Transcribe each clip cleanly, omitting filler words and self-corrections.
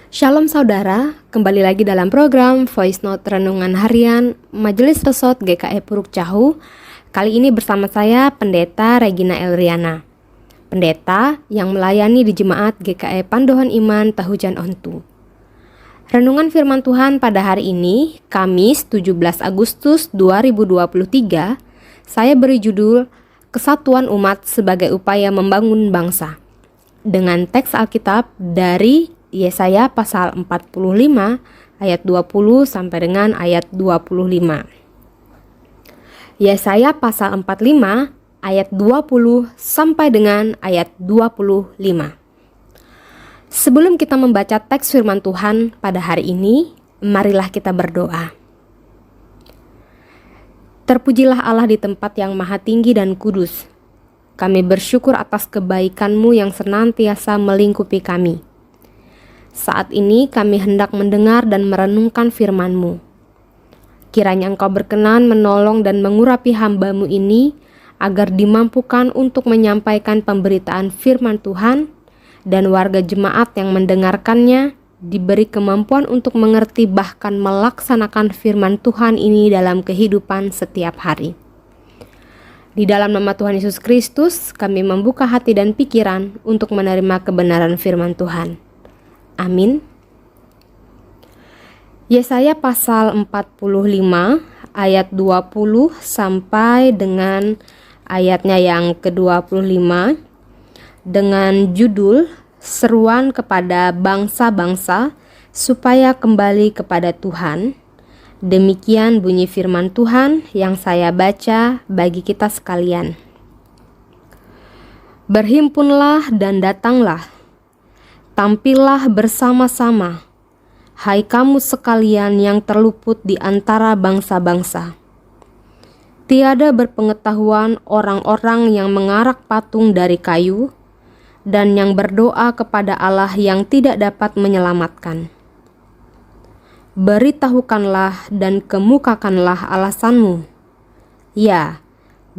Shalom saudara, kembali lagi dalam program Voice Note Renungan Harian Majelis Resort GKI Puruk Cahu. Kali ini bersama saya Pendeta Regina Elriana, pendeta yang melayani di Jemaat GKI Pandohan Iman Tahujan Ontu. Renungan firman Tuhan pada hari ini, Kamis 17 Agustus 2023, saya beri judul Kesatuan Umat sebagai Upaya Membangun Bangsa, dengan teks Alkitab dari Yesaya pasal 45 ayat 20 sampai dengan ayat 25. Yesaya pasal 45 ayat 20 sampai dengan ayat 25. Sebelum kita membaca teks firman Tuhan pada hari ini, marilah kita berdoa. Terpujilah Allah di tempat yang maha tinggi dan kudus. Kami bersyukur atas kebaikan-Mu yang senantiasa melingkupi kami. Saat ini kami hendak mendengar dan merenungkan firman-Mu. Kiranya Engkau berkenan menolong dan mengurapi hamba-Mu ini, agar dimampukan untuk menyampaikan pemberitaan firman Tuhan, dan warga jemaat yang mendengarkannya diberi kemampuan untuk mengerti bahkan melaksanakan firman Tuhan ini dalam kehidupan setiap hari. Di dalam nama Tuhan Yesus Kristus, kami membuka hati dan pikiran untuk menerima kebenaran firman Tuhan. Amin. Yesaya pasal 45 ayat 20 sampai dengan ayatnya yang ke-25 dengan judul Seruan kepada bangsa-bangsa supaya kembali kepada Tuhan. Demikian bunyi firman Tuhan yang saya baca bagi kita sekalian. Berhimpunlah dan datanglah. Tampillah bersama-sama, hai kamu sekalian yang terluput di antara bangsa-bangsa. Tiada berpengetahuan orang-orang yang mengarak patung dari kayu, dan yang berdoa kepada Allah yang tidak dapat menyelamatkan. Beritahukanlah dan kemukakanlah alasanmu. Ya,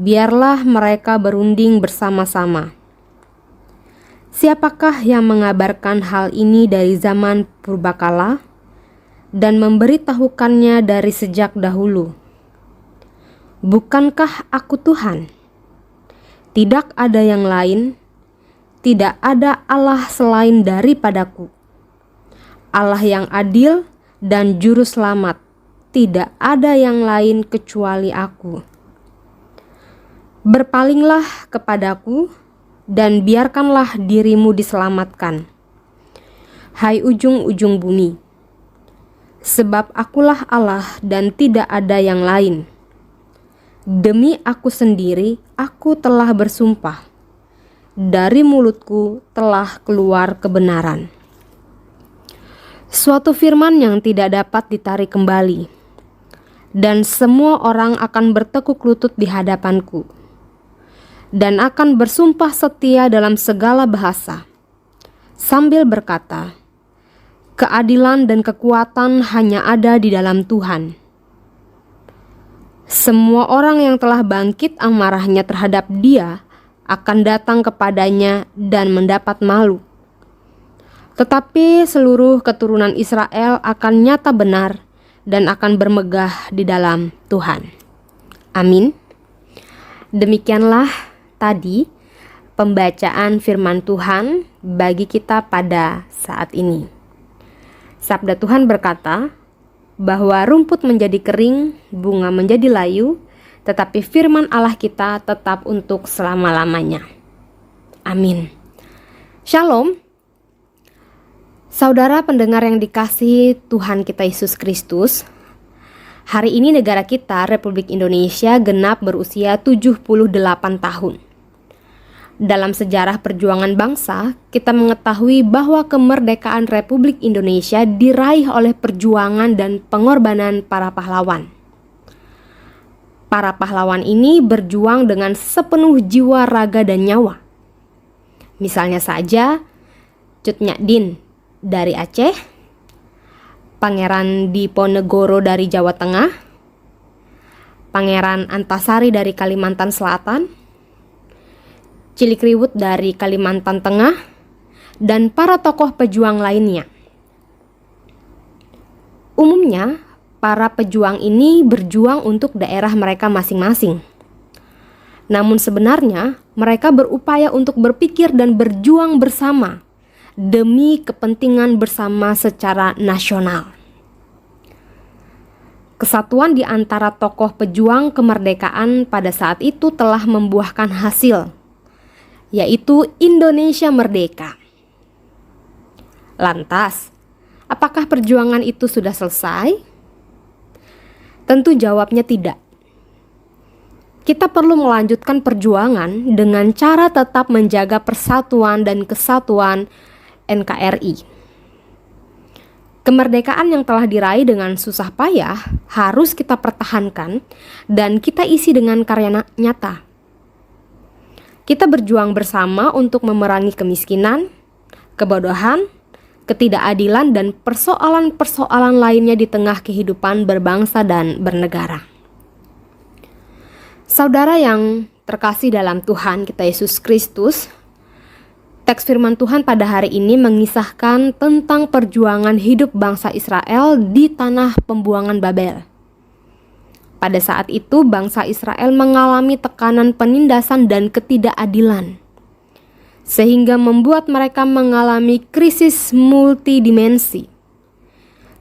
biarlah mereka berunding bersama-sama. Siapakah yang mengabarkan hal ini dari zaman purbakala dan memberitahukannya dari sejak dahulu? Bukankah aku Tuhan? Tidak ada yang lain, tidak ada Allah selain daripadaku. Allah yang adil dan juru selamat, tidak ada yang lain kecuali aku. Berpalinglah kepadaku, dan biarkanlah dirimu diselamatkan, hai ujung-ujung bumi. Sebab akulah Allah dan tidak ada yang lain. Demi aku sendiri, aku telah bersumpah. Dari mulutku telah keluar kebenaran. Suatu firman yang tidak dapat ditarik kembali. Dan semua orang akan bertekuk lutut di hadapanku. Dan akan bersumpah setia dalam segala bahasa, sambil berkata, keadilan dan kekuatan hanya ada di dalam Tuhan. Semua orang yang telah bangkit amarahnya terhadap Dia akan datang kepadanya dan mendapat malu. Tetapi seluruh keturunan Israel akan nyata benar dan akan bermegah di dalam Tuhan. Amin. Demikianlah tadi pembacaan firman Tuhan bagi kita pada saat ini. Sabda Tuhan berkata bahwa rumput menjadi kering, bunga menjadi layu, tetapi firman Allah kita tetap untuk selama-lamanya. Amin. Shalom. Saudara pendengar yang dikasihi Tuhan kita Yesus Kristus, hari ini negara kita, Republik Indonesia, genap berusia 78 tahun. Dalam sejarah perjuangan bangsa, kita mengetahui bahwa kemerdekaan Republik Indonesia diraih oleh perjuangan dan pengorbanan para pahlawan. Para pahlawan ini berjuang dengan sepenuh jiwa, raga, dan nyawa. Misalnya saja, Cut Nyak dari Aceh, Pangeran Diponegoro dari Jawa Tengah, Pangeran Antasari dari Kalimantan Selatan, Cilikriwut dari Kalimantan Tengah, dan para tokoh pejuang lainnya. Umumnya, para pejuang ini berjuang untuk daerah mereka masing-masing. Namun sebenarnya, mereka berupaya untuk berpikir dan berjuang bersama demi kepentingan bersama secara nasional. Kesatuan di antara tokoh pejuang kemerdekaan pada saat itu telah membuahkan hasil, yaitu Indonesia merdeka. Lantas, apakah perjuangan itu sudah selesai? Tentu jawabnya tidak. Kita perlu melanjutkan perjuangan dengan cara tetap menjaga persatuan dan kesatuan NKRI. Kemerdekaan yang telah diraih dengan susah payah harus kita pertahankan dan kita isi dengan karya nyata. Kita berjuang bersama untuk memerangi kemiskinan, kebodohan, ketidakadilan, dan persoalan-persoalan lainnya di tengah kehidupan berbangsa dan bernegara. Saudara yang terkasih dalam Tuhan kita Yesus Kristus, teks firman Tuhan pada hari ini mengisahkan tentang perjuangan hidup bangsa Israel di tanah pembuangan Babel. Pada saat itu bangsa Israel mengalami tekanan penindasan dan ketidakadilan, sehingga membuat mereka mengalami krisis multidimensi,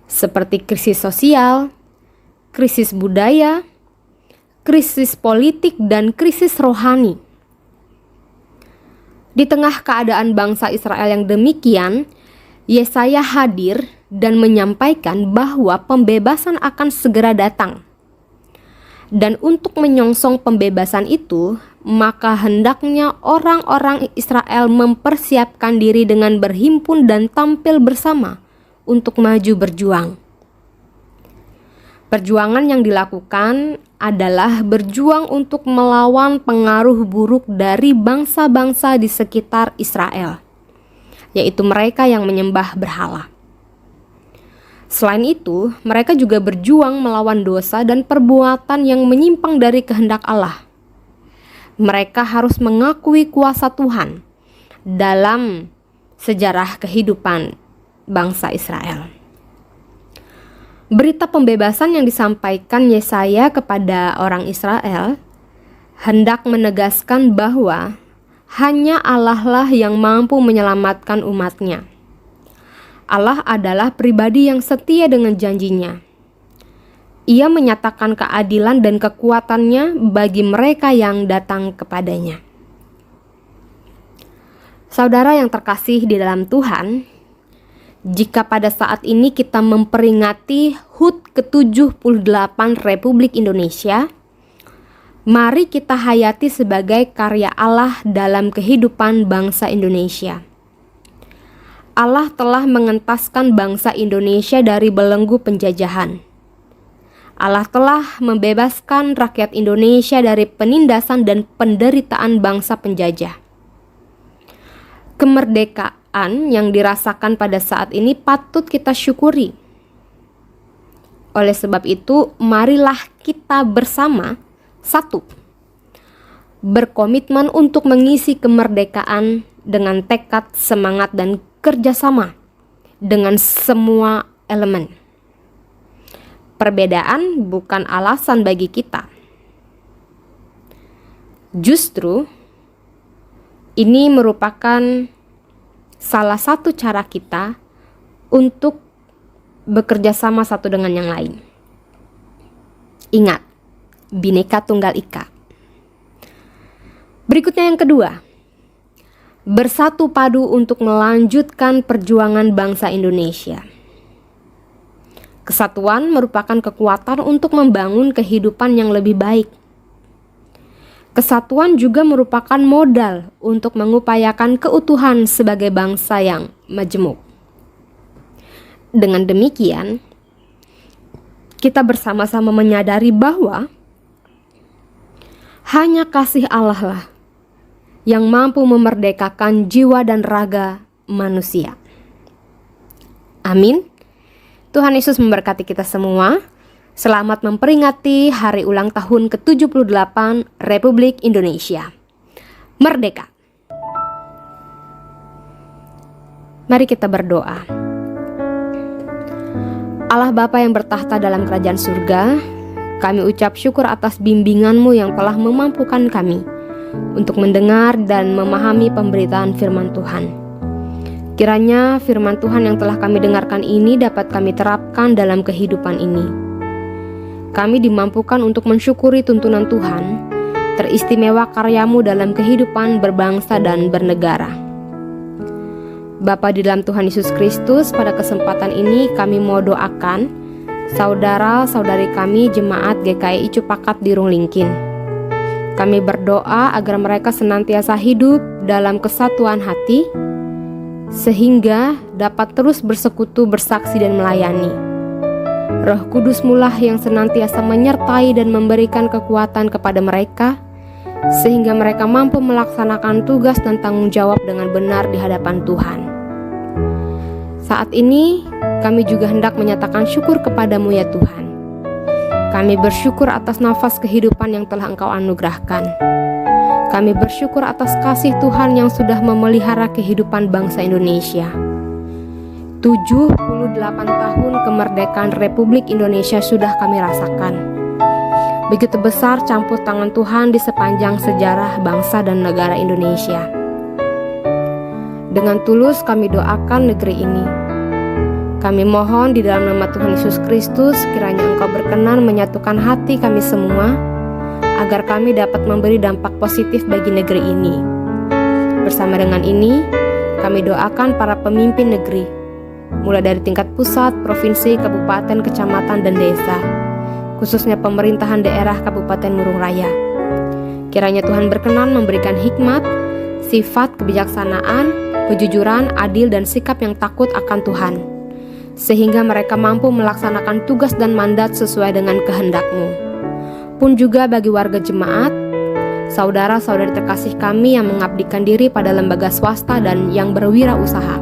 seperti krisis sosial, krisis budaya, krisis politik, dan krisis rohani. Di tengah keadaan bangsa Israel yang demikian, Yesaya hadir dan menyampaikan bahwa pembebasan akan segera datang. Dan untuk menyongsong pembebasan itu, maka hendaknya orang-orang Israel mempersiapkan diri dengan berhimpun dan tampil bersama untuk maju berjuang. Perjuangan yang dilakukan adalah berjuang untuk melawan pengaruh buruk dari bangsa-bangsa di sekitar Israel, yaitu mereka yang menyembah berhala. Selain itu, mereka juga berjuang melawan dosa dan perbuatan yang menyimpang dari kehendak Allah. Mereka harus mengakui kuasa Tuhan dalam sejarah kehidupan bangsa Israel. Berita pembebasan yang disampaikan Yesaya kepada orang Israel hendak menegaskan bahwa hanya Allah lah yang mampu menyelamatkan umatnya. Allah adalah pribadi yang setia dengan janjinya. Ia menyatakan keadilan dan kekuatannya bagi mereka yang datang kepadanya. Saudara yang terkasih di dalam Tuhan, jika pada saat ini kita memperingati HUT ke-78 Republik Indonesia, mari kita hayati sebagai karya Allah dalam kehidupan bangsa Indonesia. Allah telah mengentaskan bangsa Indonesia dari belenggu penjajahan. Allah telah membebaskan rakyat Indonesia dari penindasan dan penderitaan bangsa penjajah. Kemerdekaan yang dirasakan pada saat ini patut kita syukuri. Oleh sebab itu, marilah kita bersama satu, berkomitmen untuk mengisi kemerdekaan dengan tekad, semangat, dan kerjasama dengan semua elemen. Perbedaan bukan alasan bagi kita. Justru, ini merupakan salah satu cara kita untuk bekerja sama satu dengan yang lain. Ingat, Bhinneka Tunggal Ika. Berikutnya yang kedua, bersatu padu untuk melanjutkan perjuangan bangsa Indonesia. Kesatuan merupakan kekuatan untuk membangun kehidupan yang lebih baik. Kesatuan juga merupakan modal untuk mengupayakan keutuhan sebagai bangsa yang majemuk. Dengan demikian, kita bersama-sama menyadari bahwa hanya kasih Allah lah yang mampu memerdekakan jiwa dan raga manusia. Amin. Tuhan Yesus memberkati kita semua. Selamat memperingati hari ulang tahun ke-78 Republik Indonesia. Merdeka. Mari kita berdoa. Allah Bapa yang bertahta dalam kerajaan surga, kami ucap syukur atas bimbingan-Mu yang telah memampukan kami untuk mendengar dan memahami pemberitaan firman Tuhan. Kiranya firman Tuhan yang telah kami dengarkan ini dapat kami terapkan dalam kehidupan ini. Kami dimampukan untuk mensyukuri tuntunan Tuhan, teristimewa karya-Mu dalam kehidupan berbangsa dan bernegara. Bapa di dalam Tuhan Yesus Kristus, pada kesempatan ini kami mau doakan saudara-saudari kami jemaat GKI Cupakat di Runglingkin. Kami berdoa agar mereka senantiasa hidup dalam kesatuan hati, sehingga dapat terus bersekutu, bersaksi dan melayani. Roh Kudus mulah yang senantiasa menyertai dan memberikan kekuatan kepada mereka, sehingga mereka mampu melaksanakan tugas dan tanggung jawab dengan benar di hadapan Tuhan. Saat ini kami juga hendak menyatakan syukur kepadamu ya Tuhan. Kami bersyukur atas nafas kehidupan yang telah Engkau anugerahkan. Kami bersyukur atas kasih Tuhan yang sudah memelihara kehidupan bangsa Indonesia. 78 tahun kemerdekaan Republik Indonesia sudah kami rasakan. Begitu besar campur tangan Tuhan di sepanjang sejarah bangsa dan negara Indonesia. Dengan tulus kami doakan negeri ini. Kami mohon di dalam nama Tuhan Yesus Kristus, kiranya Engkau berkenan menyatukan hati kami semua, agar kami dapat memberi dampak positif bagi negeri ini. Bersama dengan ini, kami doakan para pemimpin negeri, mulai dari tingkat pusat, provinsi, kabupaten, kecamatan, dan desa, khususnya pemerintahan daerah Kabupaten Murung Raya. Kiranya Tuhan berkenan memberikan hikmat, sifat kebijaksanaan, kejujuran, adil, dan sikap yang takut akan Tuhan, sehingga mereka mampu melaksanakan tugas dan mandat sesuai dengan kehendak-Mu. Pun juga bagi warga jemaat, saudara-saudari terkasih kami yang mengabdikan diri pada lembaga swasta dan yang berwirausaha.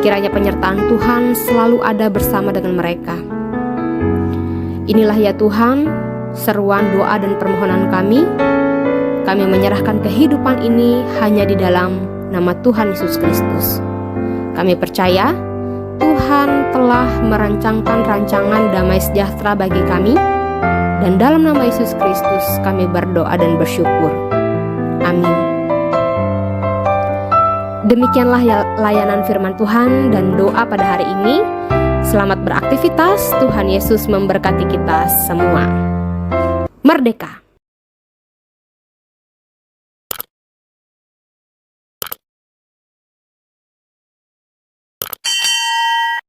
Kiranya penyertaan Tuhan selalu ada bersama dengan mereka. Inilah ya Tuhan, seruan doa dan permohonan kami. Kami menyerahkan kehidupan ini hanya di dalam nama Tuhan Yesus Kristus. Kami percaya Tuhan telah merancangkan rancangan damai sejahtera bagi kami. Dan dalam nama Yesus Kristus kami berdoa dan bersyukur. Amin. Demikianlah layanan firman Tuhan dan doa pada hari ini. Selamat beraktivitas, Tuhan Yesus memberkati kita semua. Merdeka!